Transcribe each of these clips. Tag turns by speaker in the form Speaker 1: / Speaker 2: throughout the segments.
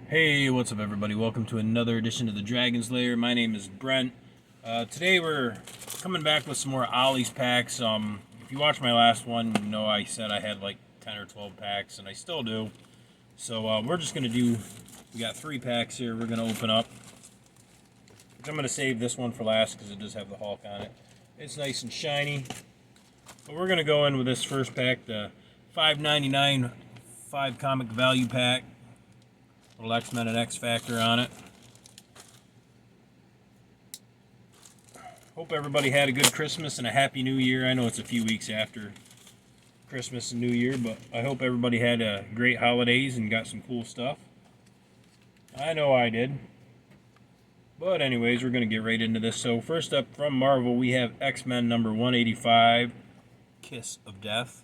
Speaker 1: Hey, what's up everybody? Welcome to another edition of the Dragon's Lair. My name is Brent. Today we're coming back with some more Ollie's packs. If you watched my last one, you know I said I had like 10 or 12 packs, and I still do. So we're just going to we got 3 packs here we're going to open up. I'm going to save this one for last because it does have the Hulk on it. It's nice and shiny. But we're going to go in with this first pack, the $5.99 5 comic value pack. Little X-Men and X-Factor on it. Hope everybody had a good Christmas and a Happy New Year. I know it's a few weeks after Christmas and New Year, but I hope everybody had a great holidays and got some cool stuff. I know I did. But anyways, we're going to get right into this. So first up from Marvel, we have X-Men number 185, Kiss of Death.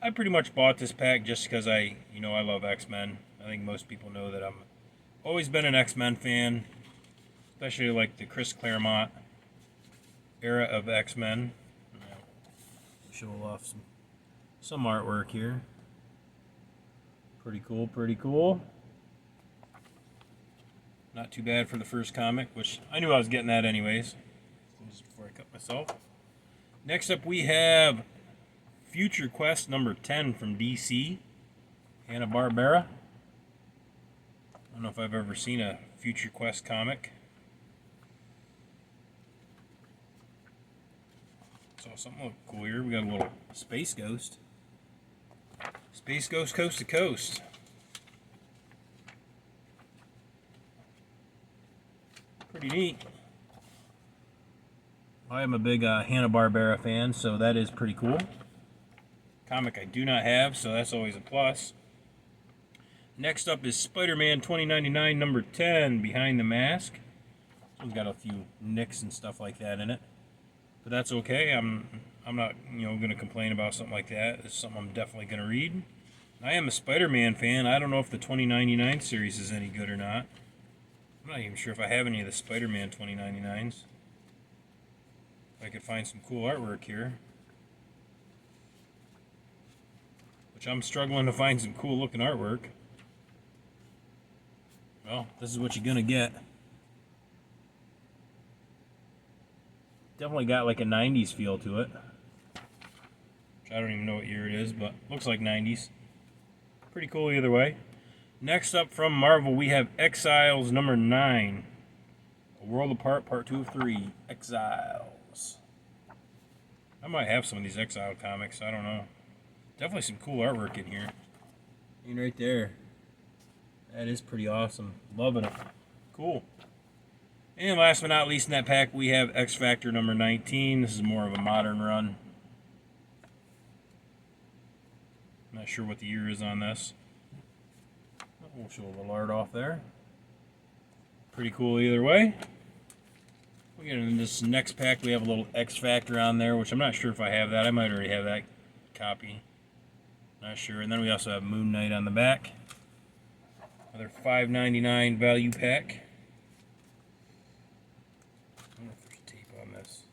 Speaker 1: I pretty much bought this pack just because I love X-Men. I think most people know that I'm always been an X-Men fan, especially like the Chris Claremont era of X-Men. Show off some artwork here. Pretty cool, pretty cool. Not too bad for the first comic, which I knew I was getting that anyways. Just before I cut myself. Next up we have Future Quest number 10 from DC, Hanna-Barbera. I don't know if I've ever seen a Future Quest comic. Saw something look cool here. We got a little Space Ghost. Space Ghost Coast to Coast. Pretty neat. I am a big Hanna-Barbera fan, so that is pretty cool. Comic I do not have, so that's always a plus. Next up is Spider-Man 2099 number 10, Behind the Mask. This one's got a few nicks and stuff like that in it, but that's okay. I'm not going to complain about something like that. It's something I'm definitely going to read. I am a Spider-Man fan. I don't know if the 2099 series is any good or not. I'm not even sure if I have any of the Spider-Man 2099s. If I could find some cool artwork here. Which I'm struggling to find some cool looking artwork. Well, this is what you're gonna get. Definitely got like a 90s feel to it. Which I don't even know what year it is, but looks like 90s. Pretty cool either way. Next up from Marvel, we have Exiles number 9. A World Apart, part 2 of 3. Exiles. I might have some of these Exile comics, I don't know. Definitely some cool artwork in here. And right there. That is pretty awesome. Loving it. Cool. And last but not least in that pack, we have X-Factor number 19. This is more of a modern run. Not sure what the year is on this. We'll show a little art off there. Pretty cool either way. We get in this next pack, we have a little X-Factor on there, which I'm not sure if I have that. I might already have that copy. Not sure. And then we also have Moon Knight on the back. Another $5.99 value pack. I don't know if there's tape on this.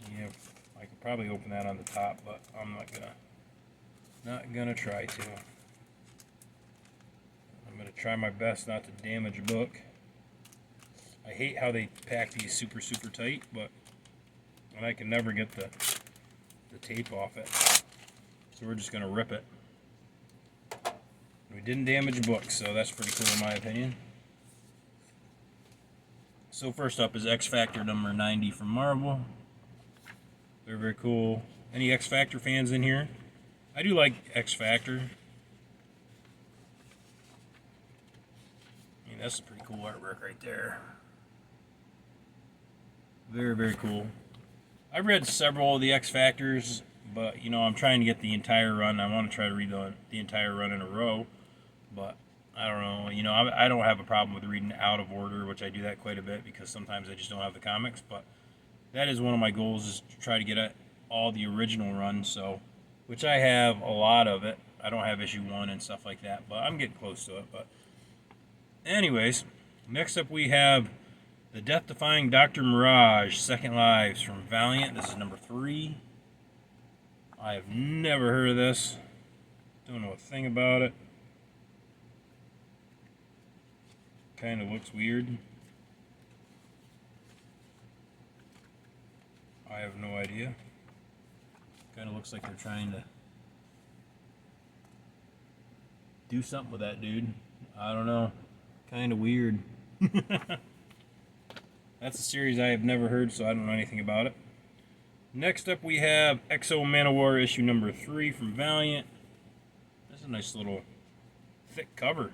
Speaker 1: Yeah, I could probably open that on the top, but I'm not gonna try to. I'm gonna try my best not to damage a book. I hate how they pack these super tight, but and I can never get the tape off it. So we're just gonna rip it. We didn't damage a book, so that's pretty cool in my opinion. So first up is X-Factor number 90 from Marvel. Very cool. Any X-Factor fans in here? I do like X-Factor. I mean, that's some pretty cool artwork right there. Very cool. I've read several of the X-Factors, but I'm trying to get the entire run. I want to try to read the entire run in a row, but I don't know. I don't have a problem with reading out of order, which I do that quite a bit because sometimes I just don't have the comics, but that is one of my goals, is to try to get at all the original runs, so which I have a lot of it. I don't have issue 1 and stuff like that, but I'm getting close to it. But anyways, next up we have the Death-Defying Dr. Mirage, Second Lives from Valiant. This is number 3. I have never heard of this. Don't know a thing about it. kind of looks weird. I have no idea. Kind of looks like they're trying to do something with that dude. I don't know. Kind of weird. That's a series I have never heard, so I don't know anything about it. Next up, we have Exo Manowar issue number 3 from Valiant. This is a nice little thick cover.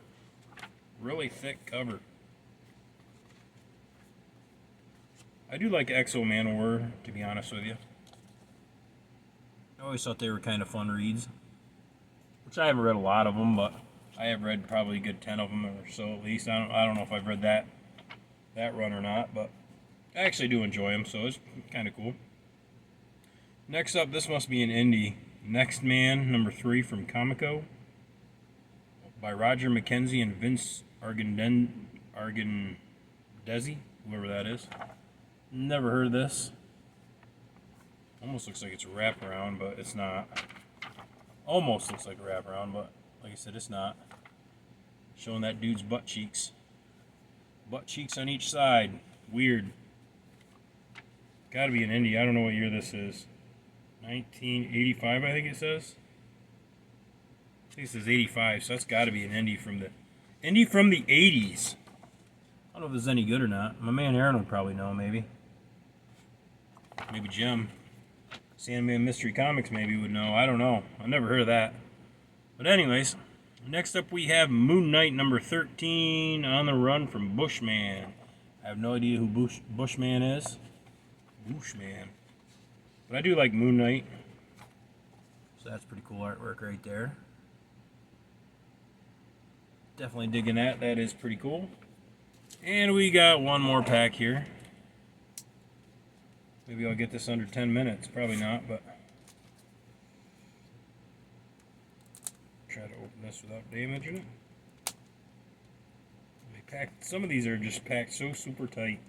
Speaker 1: Really thick cover. I do like Exo Manowar, to be honest with you. I always thought they were kind of fun reads. Which I haven't read a lot of them, but I have read probably a good 10 of them or so at least. I don't know if I've read that run or not, but I actually do enjoy them, so it's kind of cool. Next up, this must be an indie. Next Man, number 3 from Comico, by Roger McKenzie and Vince Argandesi, whoever that is. Never heard of this. Almost looks like it's a wraparound, but it's not. Almost looks like a wraparound, but like I said, it's not. Showing that dude's butt cheeks. Butt cheeks on each side. Weird. Gotta be an indie. I don't know what year this is. 1985, I think it says. I think it says 85, so that's gotta be an indie from the 80s. I don't know if this is any good or not. My man Aaron would probably know, maybe. Maybe Jim. Sandman Mystery Comics maybe would know. I don't know. I've never heard of that. But anyways, next up we have Moon Knight number 13, On the Run from Bushman. I have no idea who Bushman is. Bushman. But I do like Moon Knight. So that's pretty cool artwork right there. Definitely digging that. That is pretty cool. And we got one more pack here. Maybe I'll get this under 10 minutes. Probably not, but try to open this without damaging it. They packed, some of these are just packed so super tight.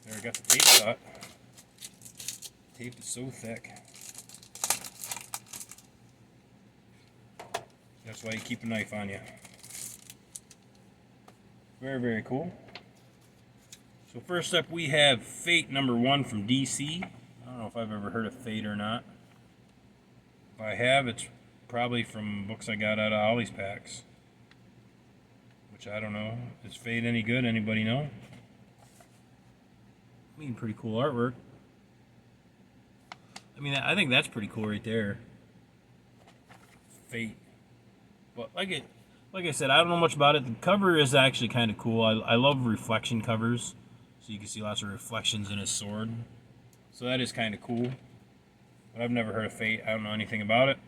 Speaker 1: There, I got the tape shot. Tape is so thick. That's why you keep a knife on you. Very, very cool. So first up we have Fate number 1 from DC. I don't know if I've ever heard of Fate or not. If I have, it's probably from books I got out of Ollie's packs. Which I don't know. Is Fate any good? Anybody know? I mean, pretty cool artwork. I mean, I think that's pretty cool right there. Fate. But like I said, I don't know much about it. The cover is actually kind of cool. I love reflection covers. So you can see lots of reflections in his sword. So that is kind of cool. But I've never heard of Fate. I don't know anything about it.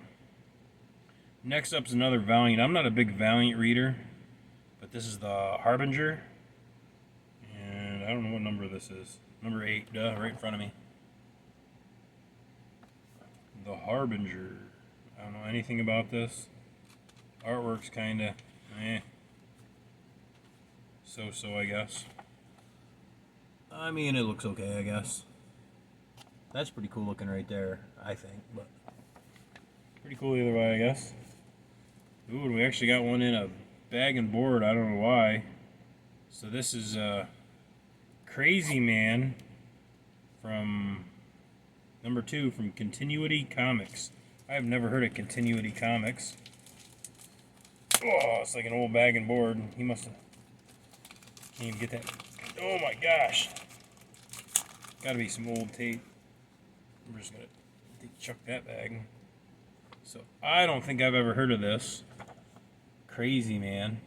Speaker 1: Next up is another Valiant. I'm not a big Valiant reader. But this is the Harbinger. And I don't know what number this is. Number 8, duh, right in front of me. The Harbinger. I don't know anything about this. Artwork's kinda so I guess. I mean, it looks okay, I guess. That's pretty cool looking right there, I think, but pretty cool either way, I guess. Ooh, we actually got one in a bag and board. I don't know why. So this is Crazy Man from number 2 from Continuity Comics. I have never heard of Continuity Comics. Oh, it's like an old bag and board. He must have... Can't even get that... Oh my gosh. Gotta be some old tape. I'm just gonna chuck that bag. So, I don't think I've ever heard of this. Crazy Man.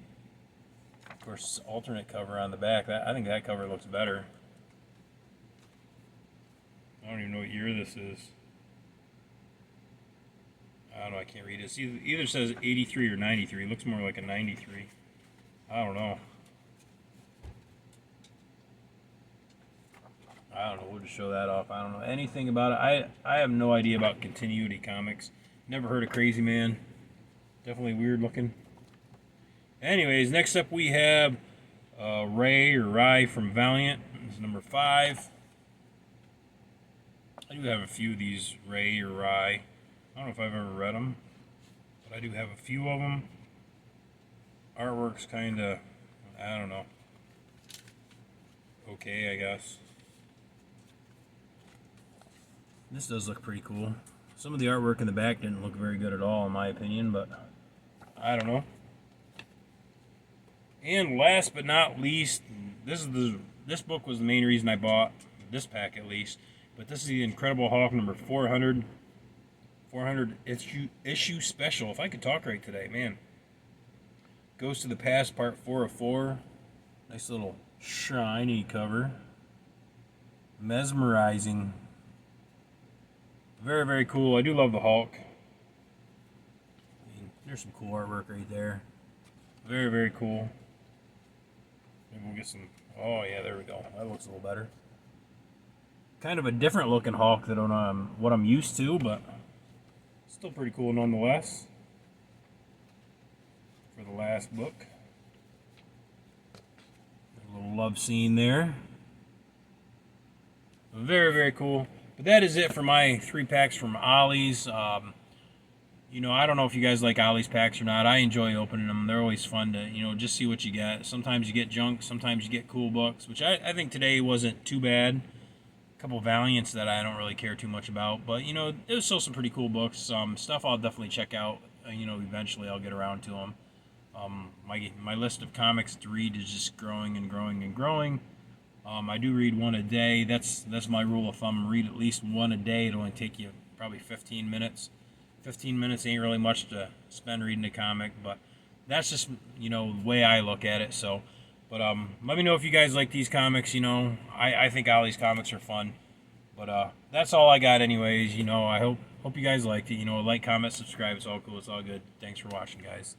Speaker 1: Of course, alternate cover on the back. I think that cover looks better. I don't even know what year this is. I don't know, I can't read it. It either says 83 or 93. It looks more like a 93. I don't know. I don't know. We'll just show that off. I don't know anything about it. I have no idea about Continuity Comics. Never heard of Crazy Man. Definitely weird looking. Anyways, next up we have Ray from Valiant. This is number 5. I do have a few of these Ray or Rye. I don't know if I've ever read them, but I do have a few of them. Artwork's kind of, I don't know, okay, I guess. This does look pretty cool. Some of the artwork in the back didn't look very good at all, in my opinion, but I don't know. And last but not least, this book was the main reason I bought this pack, at least. But this is the Incredible Hulk number 400 issue special. If I could talk right today, man. Goes to the Past, part 4 of 4. Nice little shiny cover. Mesmerizing. Very, very cool. I do love the Hulk. I mean, there's some cool artwork right there. Very, very cool. Maybe we'll get some... Oh, yeah, there we go. That looks a little better. Kind of a different looking Hulk than what I'm used to, but still pretty cool nonetheless. For the last book. A little love scene there. Very, very cool. But that is it for my 3 packs from Ollie's. You know, I don't know if you guys like Ollie's packs or not. I enjoy opening them. They're always fun to, you know, just see what you get. Sometimes you get junk. Sometimes you get cool books, which I think today wasn't too bad. A couple Valiants that I don't really care too much about. But, you know, there's still some pretty cool books. Stuff I'll definitely check out. You know, eventually I'll get around to them. My list of comics to read is just growing and growing and growing. I do read one a day. That's my rule of thumb. Read at least one a day. It'll only take you probably 15 minutes. 15 minutes ain't really much to spend reading a comic, but that's just, you know, the way I look at it. So, but let me know if you guys like these comics. You know, I think Ollie's comics are fun. But that's all I got anyways. You know, I hope you guys liked it. You know, like, comment, subscribe. It's all cool. It's all good. Thanks for watching, guys.